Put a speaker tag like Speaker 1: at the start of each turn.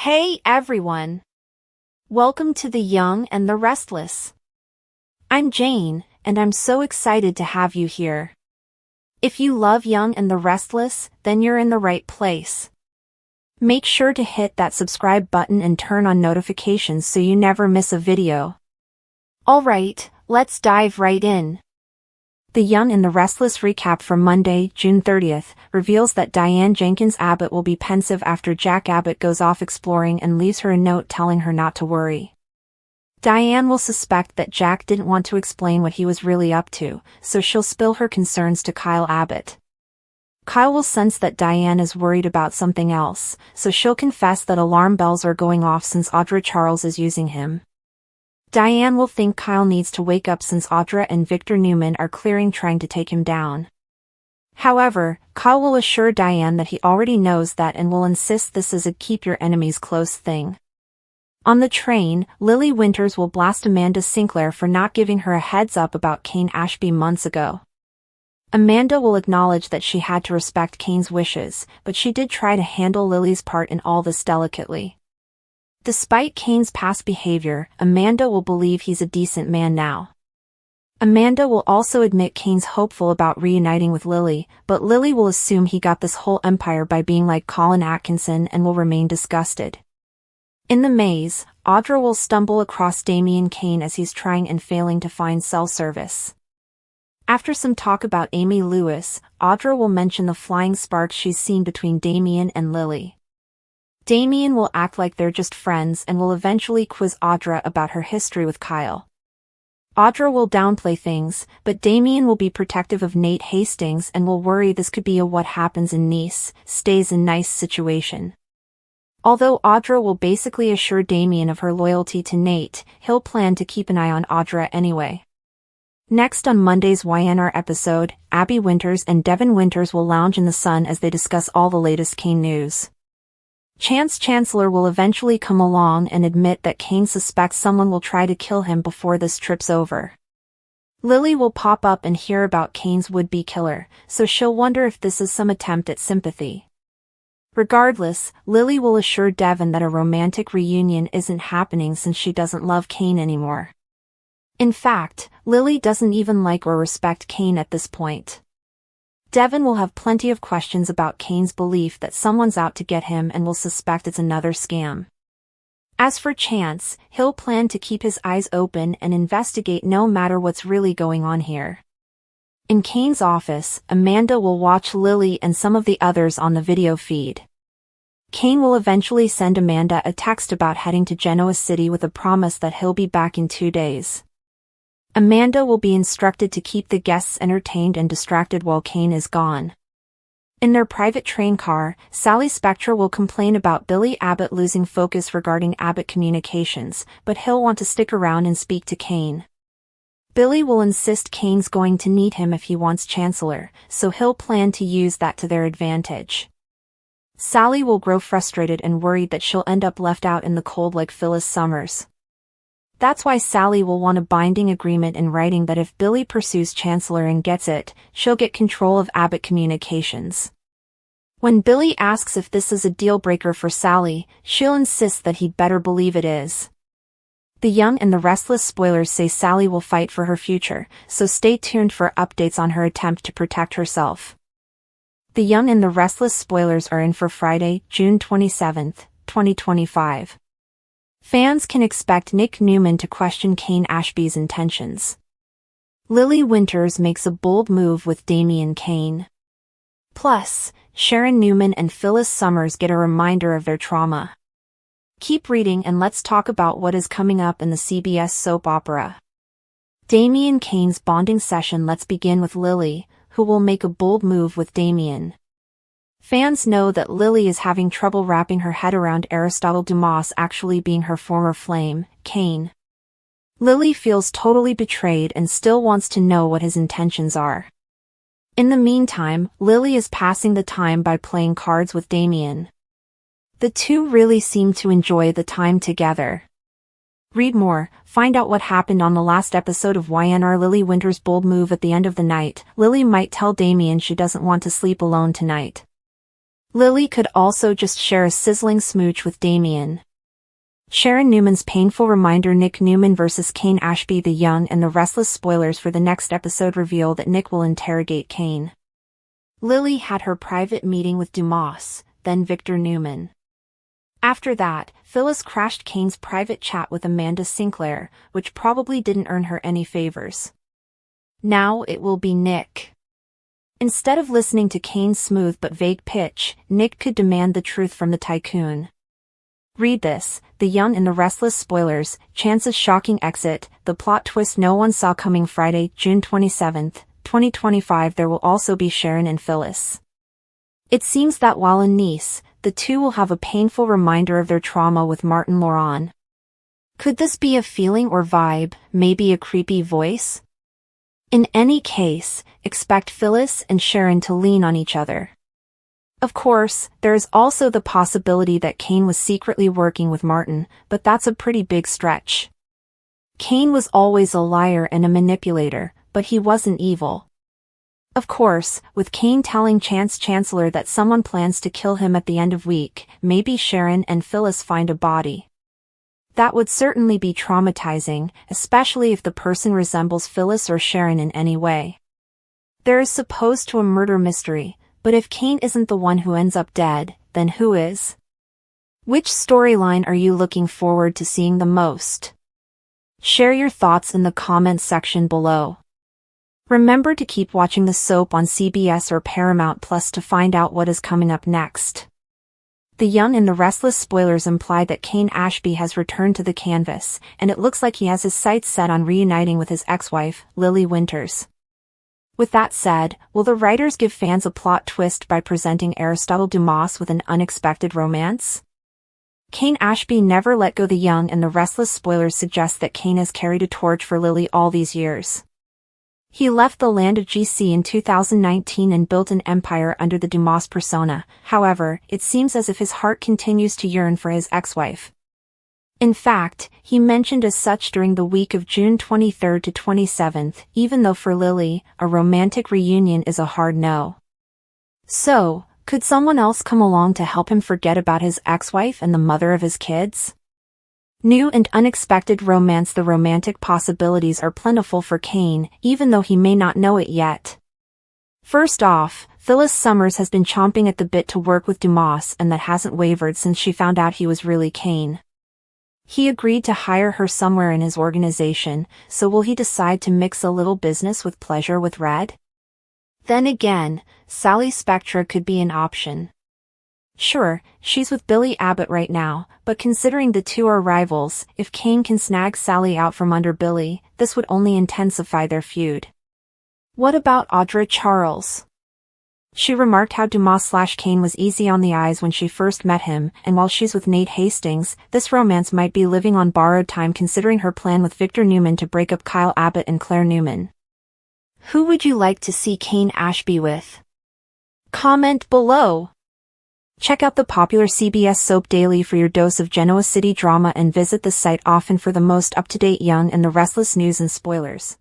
Speaker 1: Hey everyone! Welcome to The Young and the Restless. I'm Jane, and I'm so excited to have you here. If you love Young and the Restless, then you're in the right place. Make sure to hit that subscribe button and turn on notifications so you never miss a video. Alright, let's dive right in. The Young and the Restless recap from Monday, June 30th, reveals that Diane Jenkins Abbott will be pensive after Jack Abbott goes off exploring and leaves her a note telling her not to worry. Diane will suspect that Jack didn't want to explain what he was really up to, so she'll spill her concerns to Kyle Abbott. Kyle will sense that Diane is worried about something else, so she'll confess that alarm bells are going off since Audra Charles is using him. Diane will think Kyle needs to wake up since Audra and Victor Newman are clearing trying to take him down. However, Kyle will assure Diane that he already knows that and will insist this is a keep your enemies close thing. On the train, Lily Winters will blast Amanda Sinclair for not giving her a heads up about Cane Ashby months ago. Amanda will acknowledge that she had to respect Cane's wishes, but she did try to handle Lily's part in all this delicately. Despite Cane's past behavior, Amanda will believe he's a decent man now. Amanda will also admit Cane's hopeful about reuniting with Lily, but Lily will assume he got this whole empire by being like Colin Atkinson and will remain disgusted. In the maze, Audra will stumble across Damien Cane as he's trying and failing to find cell service. After some talk about Amy Lewis, Audra will mention the flying sparks she's seen between Damien and Lily. Damien will act like they're just friends and will eventually quiz Audra about her history with Kyle. Audra will downplay things, but Damien will be protective of Nate Hastings and will worry this could be a what happens in Nice, stays in nice situation. Although Audra will basically assure Damien of her loyalty to Nate, he'll plan to keep an eye on Audra anyway. Next on Monday's YNR episode, Abby Winters and Devin Winters will lounge in the sun as they discuss all the latest Cane news. Chance Chancellor will eventually come along and admit that Cane suspects someone will try to kill him before this trip's over. Lily will pop up and hear about Cane's would-be killer, so she'll wonder if this is some attempt at sympathy. Regardless, Lily will assure Devin that a romantic reunion isn't happening since she doesn't love Cane anymore. In fact, Lily doesn't even like or respect Cane at this point. Devin will have plenty of questions about Cane's belief that someone's out to get him and will suspect it's another scam. As for Chance, he'll plan to keep his eyes open and investigate no matter what's really going on here. In Cane's office, Amanda will watch Lily and some of the others on the video feed. Cane will eventually send Amanda a text about heading to Genoa City with a promise that he'll be back in 2 days. Amanda will be instructed to keep the guests entertained and distracted while Cane is gone. In their private train car, Sally Spectra will complain about Billy Abbott losing focus regarding Abbott Communications, but he'll want to stick around and speak to Cane. Billy will insist Cane's going to need him if he wants Chancellor, so he'll plan to use that to their advantage. Sally will grow frustrated and worried that she'll end up left out in the cold like Phyllis Summers. That's why Sally will want a binding agreement in writing that if Billy pursues Chancellor and gets it, she'll get control of Abbott Communications. When Billy asks if this is a deal-breaker for Sally, she'll insist that he'd better believe it is. The Young and the Restless spoilers say Sally will fight for her future, so stay tuned for updates on her attempt to protect herself. The Young and the Restless spoilers are in for Friday, June 27th, 2025. Fans can expect Nick Newman to question Cane Ashby's intentions. Lily Winters makes a bold move with Damien Cane. Plus, Sharon Newman and Phyllis Summers get a reminder of their trauma. Keep reading and let's talk about what is coming up in the CBS soap opera. Damien Cane's bonding session. Let's begin with Lily, who will make a bold move with Damien. Fans know that Lily is having trouble wrapping her head around Aristotle Dumas actually being her former flame, Cane. Lily feels totally betrayed and still wants to know what his intentions are. In the meantime, Lily is passing the time by playing cards with Damien. The two really seem to enjoy the time together. Read more, find out what happened on the last episode of YNR. Lily Winters' bold move at the end of the night. Lily might tell Damien she doesn't want to sleep alone tonight. Lily could also just share a sizzling smooch with Damien. Sharon Newman's painful reminder. Nick Newman vs. Cane Ashby. The Young and the Restless spoilers for the next episode reveal that Nick will interrogate Cane. Lily had her private meeting with Dumas, then Victor Newman. After that, Phyllis crashed Cane's private chat with Amanda Sinclair, which probably didn't earn her any favors. Now it will be Nick. Instead of listening to Cane's smooth but vague pitch, Nick could demand the truth from the tycoon. Read this: The Young and the Restless spoilers, Chance's shocking exit, the plot twist no one saw coming. Friday, June 27, 2025. There will also be Sharon and Phyllis. It seems that while in Nice, the two will have a painful reminder of their trauma with Martin Laurent. Could this be a feeling or vibe, maybe a creepy voice? In any case, expect Phyllis and Sharon to lean on each other. Of course, there is also the possibility that Cane was secretly working with Martin, but that's a pretty big stretch. Cane was always a liar and a manipulator, but he wasn't evil. Of course, with Cane telling Chancellor that someone plans to kill him at the end of week, maybe Sharon and Phyllis find a body. That would certainly be traumatizing, especially if the person resembles Phyllis or Sharon in any way. There is supposed to a murder mystery, but if Cane isn't the one who ends up dead, then who is? Which storyline are you looking forward to seeing the most? Share your thoughts in the comments section below. Remember to keep watching the soap on CBS or Paramount Plus to find out what is coming up next. The Young and the Restless spoilers imply that Cane Ashby has returned to the canvas, and it looks like he has his sights set on reuniting with his ex-wife, Lily Winters. With that said, will the writers give fans a plot twist by presenting Aristotle Dumas with an unexpected romance? Cane Ashby never let go. The Young and the Restless spoilers suggest that Cane has carried a torch for Lily all these years. He left the land of GC in 2019 and built an empire under the Dumas persona. However, it seems as if his heart continues to yearn for his ex-wife. In fact, he mentioned as such during the week of June 23 to 27th, even though for Lily, a romantic reunion is a hard no. So, could someone else come along to help him forget about his ex-wife and the mother of his kids? New and unexpected romance. The romantic possibilities are plentiful for Cane, even though he may not know it yet. First off, Phyllis Summers has been chomping at the bit to work with Dumas, and that hasn't wavered since she found out he was really Cane. He agreed to hire her somewhere in his organization, so will he decide to mix a little business with pleasure with Red? Then again, Sally Spectra could be an option. Sure, she's with Billy Abbott right now, but considering the two are rivals, if Cane can snag Sally out from under Billy, this would only intensify their feud. What about Audra Charles? She remarked how Dumas/Cane was easy on the eyes when she first met him, and while she's with Nate Hastings, this romance might be living on borrowed time considering her plan with Victor Newman to break up Kyle Abbott and Claire Newman. Who would you like to see Cane Ashby with? Comment below. Check out the popular CBS soap daily for your dose of Genoa City drama and visit the site often for the most up-to-date Young and the Restless news and spoilers.